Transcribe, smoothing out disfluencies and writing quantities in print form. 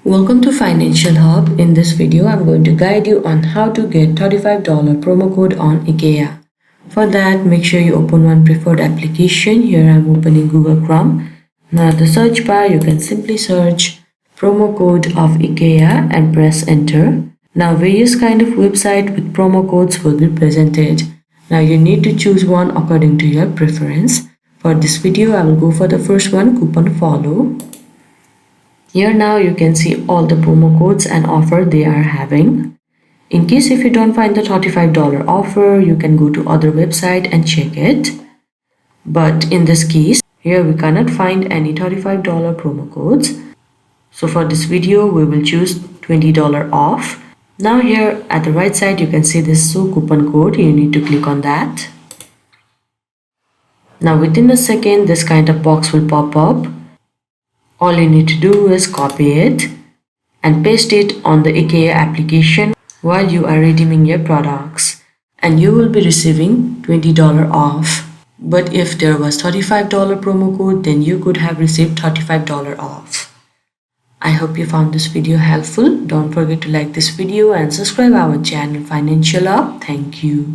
Welcome to Financial Hub. In this video, I'm going to guide you on how to get $35 promo code on IKEA. For that, make sure you open one preferred application. Here I'm opening Google Chrome. Now at the search bar, you can simply search promo code of IKEA and press enter. Now various kind of website with promo codes will be presented. Now you need to choose one according to your preference. For this video, I will go for the first one, coupon follow. Here now you can see all the promo codes and offer they are having. In case if you don't find the $35 offer, you can go to other website and check it. But in this case, here we cannot find any $35 promo codes. So for this video, we will choose $20 off. Now here at the right side, you can see this show coupon code. You need to click on that. Now within a second, this kind of box will pop up. All you need to do is copy it and paste it on the IKEA application while you are redeeming your products, and you will be receiving $20 off. But if there was $35 promo code, then you could have received $35 off. I hope you found this video helpful. Don't forget to like this video and subscribe our channel Financial Hub. Thank you.